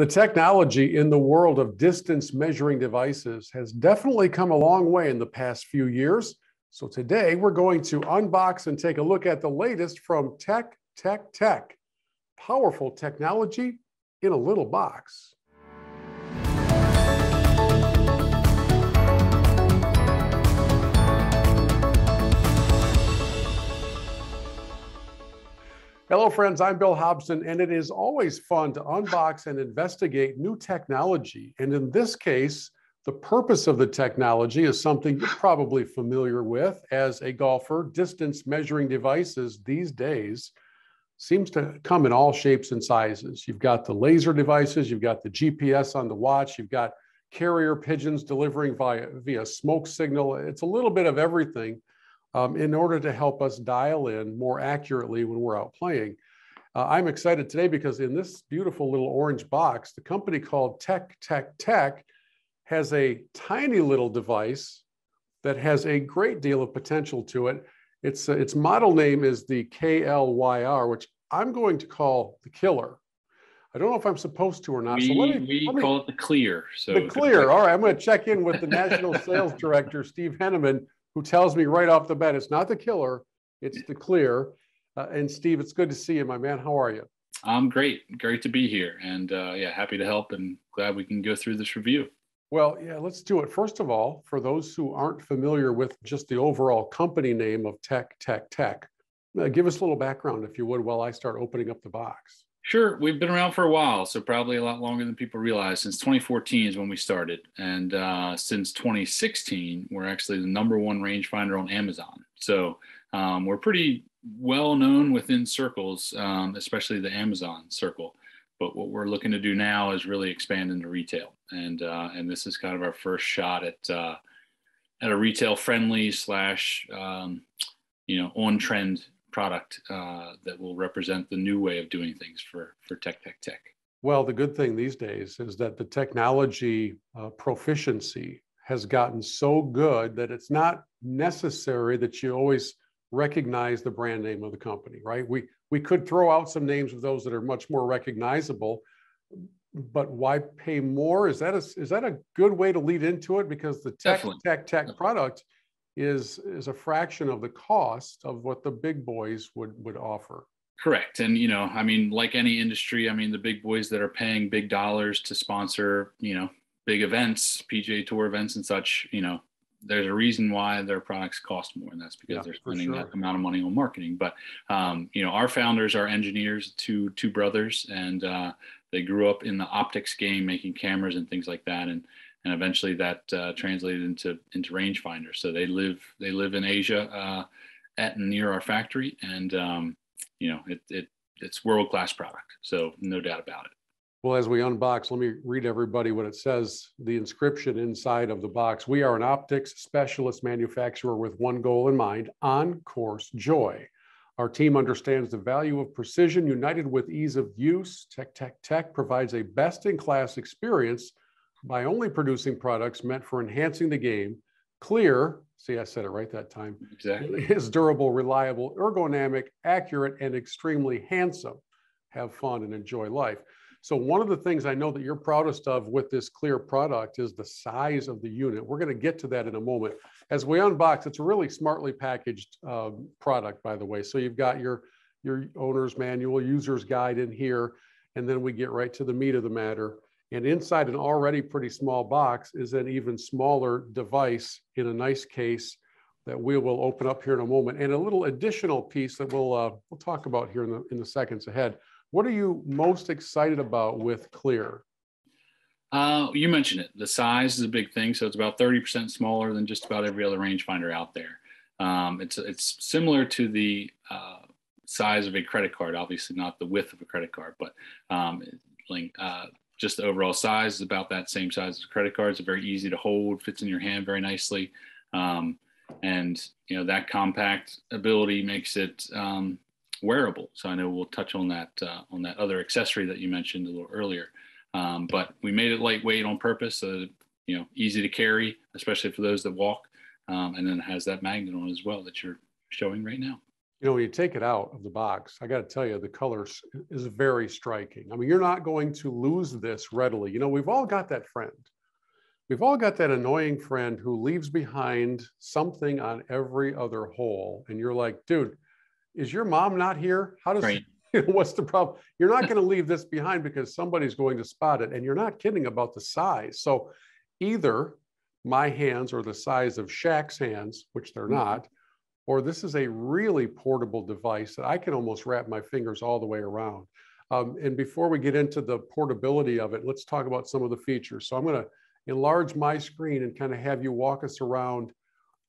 The technology in the world of distance measuring devices has definitely come a long way in the past few years. So today we're going to unbox and take a look at the latest from TecTecTec. Powerful technology in a little box. Hello friends, I'm Bill Hobson, and it is always fun to unbox and investigate new technology. And in this case, the purpose of the technology is something you're probably familiar with as a golfer. Distance measuring devices these days seems to come in all shapes and sizes. You've got the laser devices, you've got the GPS on the watch, you've got carrier pigeons delivering via smoke signal. It's a little bit of everything. In order to help us dial in more accurately when we're out playing. I'm excited today because in this beautiful little orange box, the company called TecTecTec has a tiny little device that has a great deal of potential to it. Its model name is the KLYR, which I'm going to call the killer. I don't know if I'm supposed to or not. We call it the KLYR. So the KLYR. All right, I'm going to check in with the National Sales Director, Steve Henneman, who tells me right off the bat, it's not the killer, it's the KLYR. And Steve, it's good to see you, my man. How are you? I'm great. Great to be here. And yeah, happy to help and glad we can go through this review. Well, yeah, let's do it. First of all, for those who aren't familiar with just the overall company name of TecTecTec, give us a little background, if you would, while I start opening up the box. Sure. We've been around for a while, so probably a lot longer than people realize. Since 2014 is when we started. And since 2016, we're actually the #1 rangefinder on Amazon. So we're pretty well known within circles, especially the Amazon circle. But what we're looking to do now is really expand into retail. And this is kind of our first shot at a retail friendly / on trend product that will represent the new way of doing things for TecTecTec. Well, the good thing these days is that the technology proficiency has gotten so good that it's not necessary that you always recognize the brand name of the company, right? We could throw out some names of those that are much more recognizable, but why pay more? Is that a good way to lead into it? Because the TecTecTec product is a fraction of the cost of what the big boys would offer. Correct. And, I mean, like any industry, I mean, the big boys that are paying big dollars to sponsor, big events, PGA Tour events and such, there's a reason why their products cost more, and that's because they're spending that amount of money on marketing. But, our founders are engineers, two brothers, and they grew up in the optics game, making cameras and things like that. And eventually that translated into rangefinders. So they live in Asia near our factory, and it's world-class product. So no doubt about it. Well, as we unbox, let me read everybody what it says, the inscription inside of the box. We are an optics specialist manufacturer with one goal in mind: on-course joy. Our team understands the value of precision united with ease of use. TecTecTec provides a best-in-class experience by only producing products meant for enhancing the game. KLYR, see, I said it right that time. Exactly. Is durable, reliable, ergonomic, accurate, and extremely handsome. Have fun and enjoy life. So one of the things I know that you're proudest of with this KLYR product is the size of the unit. We're going to get to that in a moment. As we unbox, it's a really smartly packaged product, by the way. So you've got your owner's manual, user's guide in here, and then we get right to the meat of the matter. And inside an already pretty small box is an even smaller device in a nice case that we will open up here in a moment, and a little additional piece that we'll talk about here in the seconds ahead. What are you most excited about with KLYR? You mentioned it. The size is a big thing. So it's about 30% smaller than just about every other rangefinder out there. It's similar to the size of a credit card, obviously not the width of a credit card, but just the overall size is about that same size as a credit card. It's very easy to hold, fits in your hand very nicely. And that compact ability makes it wearable. So I know we'll touch on that other accessory that you mentioned a little earlier. But we made it lightweight on purpose, so that, easy to carry, especially for those that walk. And then it has that magnet on as well that you're showing right now. You know, when you take it out of the box, I got to tell you, the color is very striking. I mean, you're not going to lose this readily. You know, we've all got that friend. We've all got that annoying friend who leaves behind something on every other hole. And you're like, dude, is your mom not here? How does, Right. you know, what's the problem? You're not going to leave this behind because somebody's going to spot it. And you're not kidding about the size. So either my hands are the size of Shaq's hands, which they're not, or this is a really portable device that I can almost wrap my fingers all the way around. And before we get into the portability of it, let's talk about some of the features. So I'm going to enlarge my screen and kind of have you walk us around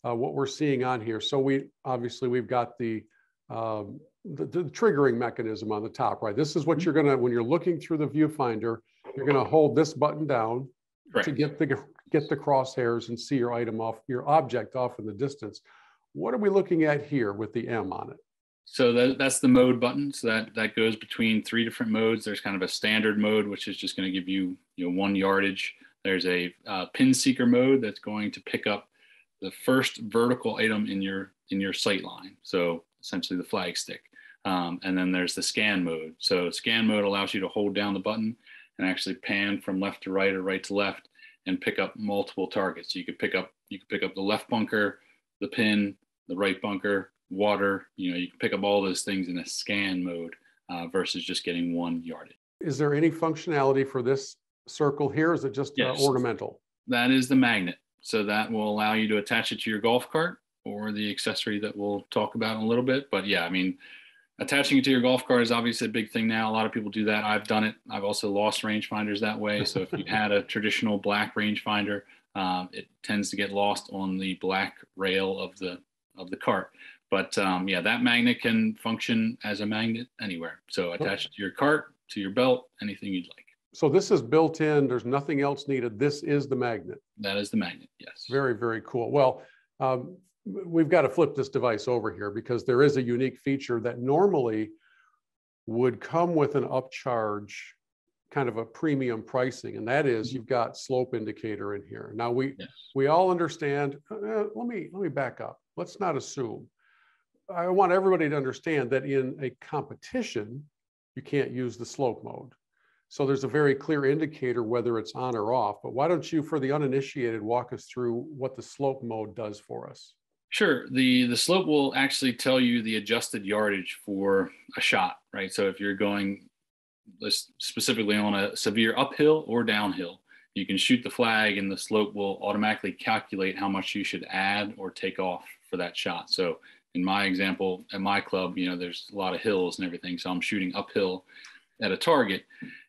what we're seeing on here. So we've got the triggering mechanism on the top, right? This is what you're gonna, when you're looking through the viewfinder, you're gonna hold this button down to get the crosshairs and see your item off, your object off in the distance. What are we looking at here with the M on it? So that's the mode button. So that goes between 3 different modes. There's kind of a standard mode, which is just going to give you, 1 yardage. There's a pin seeker mode that's going to pick up the first vertical item in your sight line. So essentially the flag stick. And then there's the scan mode. So scan mode allows you to hold down the button and actually pan from left to right or right to left and pick up multiple targets. So you could pick up the left bunker, the pin, the right bunker, water. You can pick up all those things in a scan mode versus just getting 1 yardage. Is there any functionality for this circle here? Is it just ornamental? That is the magnet. So that will allow you to attach it to your golf cart or the accessory that we'll talk about in a little bit. But yeah, I mean, attaching it to your golf cart is obviously a big thing now. A lot of people do that. I've done it. I've also lost rangefinders that way. So if you had a traditional black rangefinder, it tends to get lost on the black rail of the cart. But yeah, that magnet can function as a magnet anywhere. So attach it to your cart, to your belt, anything you'd like. So this is built in. There's nothing else needed. This is the magnet. That is the magnet, yes. Very, very cool. Well, we've got to flip this device over here because there is a unique feature that normally would come with an upcharge, kind of a premium pricing, and that is you've got slope indicator in here. Now we all understand. Let me back up. Let's not assume. I want everybody to understand that in a competition, you can't use the slope mode. So there's a very clear indicator whether it's on or off. But why don't you, for the uninitiated, walk us through what the slope mode does for us? Sure. The slope will actually tell you the adjusted yardage for a shot, right? So if you're going specifically on a severe uphill or downhill, you can shoot the flag and the slope will automatically calculate how much you should add or take off for that shot. So in my example, at my club, there's a lot of hills and everything. So I'm shooting uphill at a target.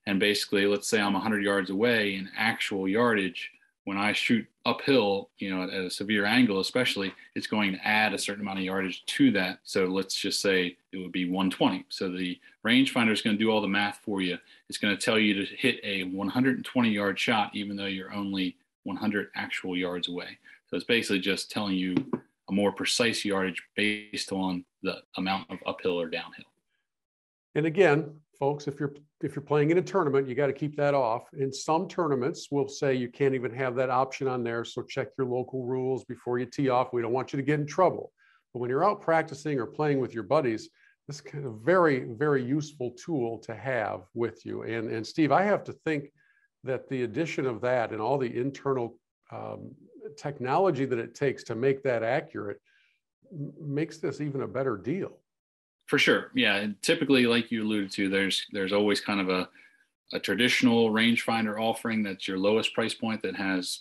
And basically, let's say I'm 100 yards away in actual yardage. When I shoot uphill, at a severe angle, especially, it's going to add a certain amount of yardage to that. So let's just say it would be 120. So the rangefinder is going to do all the math for you. It's going to tell you to hit a 120-yard shot, even though you're only 100 actual yards away. So it's basically just telling you a more precise yardage based on the amount of uphill or downhill. And again, folks, if you're playing in a tournament, you got to keep that off. In some tournaments, we'll say you can't even have that option on there. So check your local rules before you tee off. We don't want you to get in trouble. But when you're out practicing or playing with your buddies, this is kind of very, very useful tool to have with you. And Steve, I have to think that the addition of that and all the internal technology that it takes to make that accurate makes this even a better deal. For sure. Yeah. And typically, like you alluded to, there's always kind of a traditional rangefinder offering that's your lowest price point that has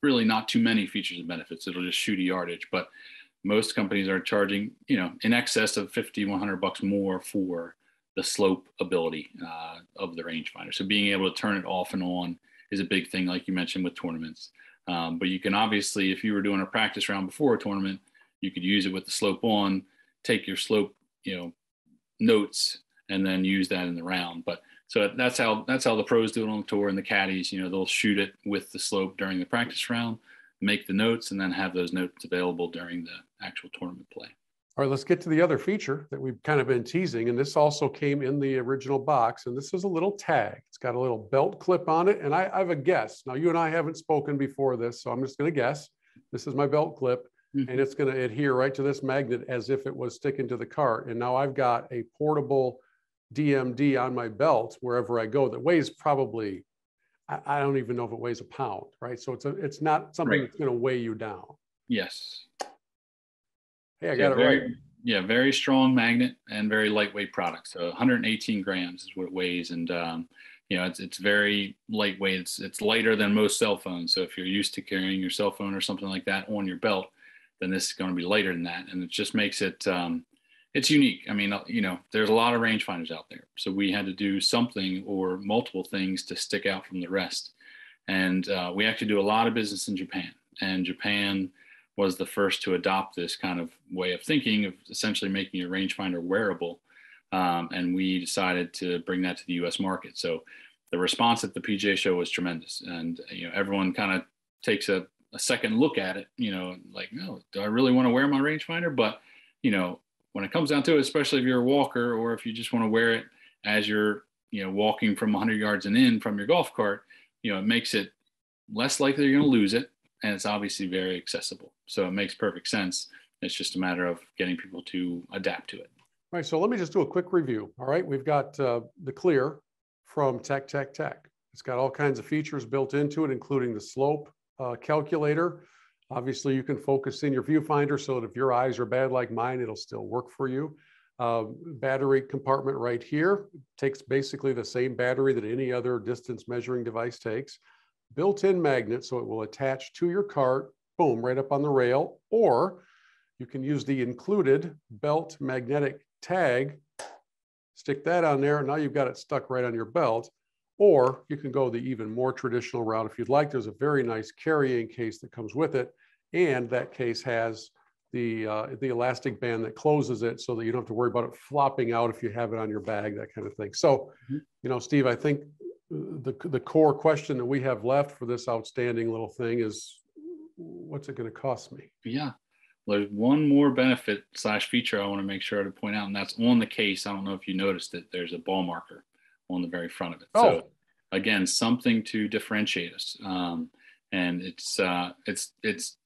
really not too many features and benefits. It'll just shoot a yardage. But most companies are charging, in excess of $50, $100 more for the slope ability of the rangefinder. So being able to turn it off and on is a big thing, like you mentioned with tournaments. But you can obviously, if you were doing a practice round before a tournament, you could use it with the slope on, take your slope notes and then use that in the round. But so that's how the pros do it on the tour, and the caddies, they'll shoot it with the slope during the practice round, make the notes, and then have those notes available during the actual tournament play. All right, let's get to the other feature that we've kind of been teasing, and this also came in the original box, and this is a little tag. It's got a little belt clip on it, and I have a guess. Now, you and I haven't spoken before this, so I'm just going to guess. This is my belt clip. and it's going to adhere right to this magnet as if it was sticking to the cart. And now I've got a portable DMD on my belt wherever I go that weighs probably, I don't even know if it weighs a pound, right? So it's not something that's going to weigh you down. Yes. Hey, I got it right. Yeah, very strong magnet and very lightweight product. So 118 grams is what it weighs, and it's very lightweight. It's lighter than most cell phones. So if you're used to carrying your cell phone or something like that on your belt, then this is going to be lighter than that, and it just makes it it's unique. I mean, there's a lot of rangefinders out there, so we had to do something or multiple things to stick out from the rest. And we actually do a lot of business in Japan, and Japan was the first to adopt this kind of way of thinking of essentially making a rangefinder wearable. And we decided to bring that to the US market. So the response at the PGA show was tremendous. And, everyone kind of takes a second look at it, like, no, do I really want to wear my rangefinder? But, when it comes down to it, especially if you're a walker, or if you just want to wear it as you're, walking from 100 yards and in from your golf cart, it makes it less likely you're going to lose it. And it's obviously very accessible. So it makes perfect sense. It's just a matter of getting people to adapt to it. All right, so let me just do a quick review. All right, we've got the KLYR from TecTecTec. It's got all kinds of features built into it, including the slope calculator. Obviously, you can focus in your viewfinder so that if your eyes are bad like mine, it'll still work for you. Battery compartment right here takes basically the same battery that any other distance measuring device takes. Built-in magnet, so it will attach to your cart, boom, right up on the rail. Or you can use the included belt magnetic tag, stick that on there, and now you've got it stuck right on your belt. Or you can go the even more traditional route if you'd like. There's a very nice carrying case that comes with it, and that case has the elastic band that closes it so that you don't have to worry about it flopping out if you have it on your bag, that kind of thing. So, Steve, I think the core question that we have left for this outstanding little thing is, what's it going to cost me? Yeah. Well, there's one more benefit / feature I want to make sure to point out, and that's on the case. I don't know if you noticed it. There's a ball marker on the very front of it. So again, something to differentiate us. And it's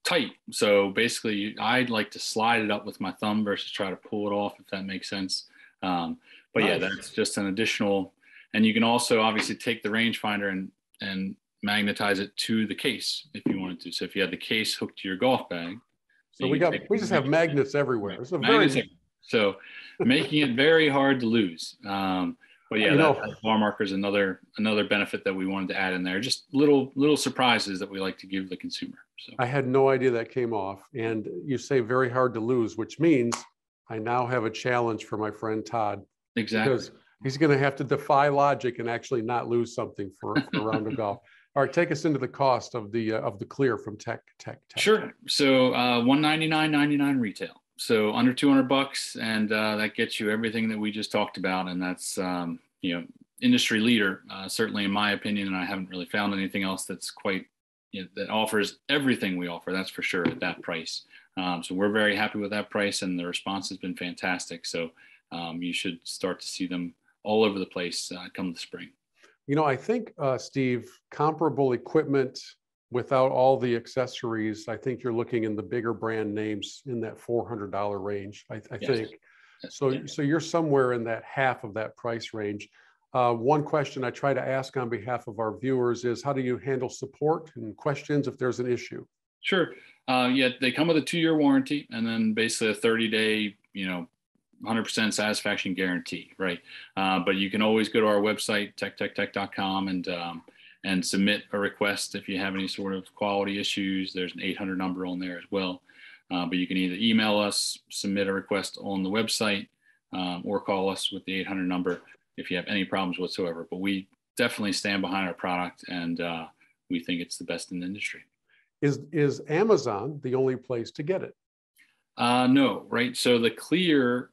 tight. So basically I'd like to slide it up with my thumb versus try to pull it off, if that makes sense. But nice. Yeah, that's just an additional. And you can also obviously take the rangefinder and magnetize it to the case if you wanted to. So if you had the case hooked to your golf bag. So we just have magnets everywhere. It's so making it very hard to lose. But yeah, that bar marker is another benefit that we wanted to add in there. Just little surprises that we like to give the consumer. So I had no idea that came off. And you say very hard to lose, which means I now have a challenge for my friend Todd. Exactly. Because he's going to have to defy logic and actually not lose something for a round of golf. All right, take us into the cost of the KLYR from TecTecTec. Sure. So $199.99 retail. So under $200, and that gets you everything that we just talked about, and that's industry leader, certainly in my opinion. And I haven't really found anything else that's quite that offers everything we offer. That's for sure at that price. So we're very happy with that price, and the response has been fantastic. So you should start to see them all over the place come the spring. I think, Steve, comparable equipment without all the accessories, I think you're looking in the bigger brand names in that $400 range, I Yes. think. So you're somewhere in that half of that price range. One question I try to ask on behalf of our viewers is, how do you handle support and questions if there's an issue? Sure. They come with a 2-year warranty, and then basically a 30-day, 100% satisfaction guarantee, right? But you can always go to our website, TecTecTec.com, and submit a request if you have any sort of quality issues. There's an 800 number on there as well. But you can either email us, submit a request on the website, or call us with the 800 number if you have any problems whatsoever. But we definitely stand behind our product, and we think it's the best in the industry. Is Amazon the only place to get it? No, right? So the KLYR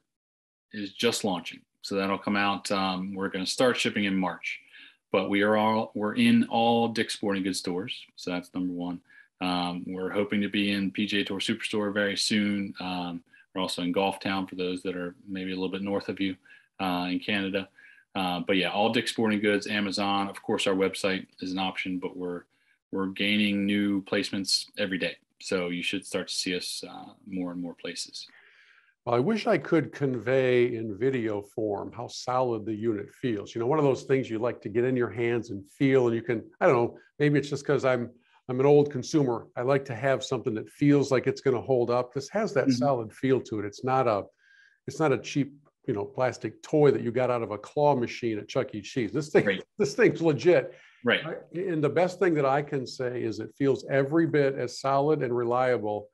is just launching. So that'll come out. We're going to start shipping in March. But we're in all Dick's Sporting Goods stores. So that's number one. We're hoping to be in PGA Tour Superstore very soon. We're also in Golf Town for those that are maybe a little bit north of you in Canada. But yeah, all Dick's Sporting Goods, Amazon. Of course, our website is an option, but we're gaining new placements every day. So you should start to see us more and more places. Well, I wish I could convey in video form how solid the unit feels. One of those things you like to get in your hands and feel, and you can, I don't know, maybe it's just because I'm an old consumer. I like to have something that feels like it's going to hold up. This has that solid feel to it. It's not a cheap, plastic toy that you got out of a claw machine at Chuck E. Cheese. This thing's legit. Right. And the best thing that I can say is it feels every bit as solid and reliable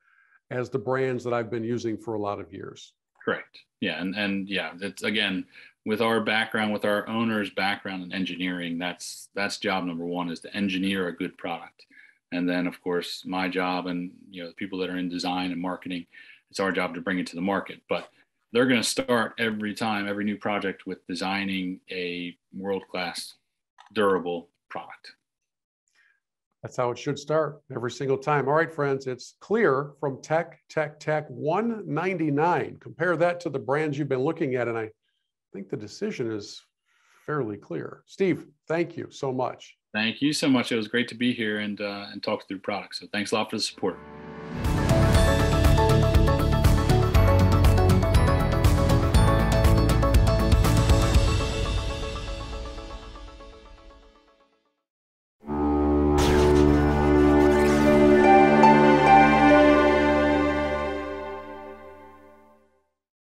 as the brands that I've been using for a lot of years. Correct. Yeah. And yeah, that's, again, with our background, with our owner's background in engineering, that's job number one, is to engineer a good product. And then of course my job, and the people that are in design and marketing, it's our job to bring it to the market. But they're going to start every new project with designing a world-class, durable product. That's how it should start every single time. All right, friends, it's KLYR from TecTecTec, $199. Compare that to the brands you've been looking at, and I think the decision is fairly clear. Steve, thank you so much. Thank you so much. It was great to be here and talk through products. So thanks a lot for the support.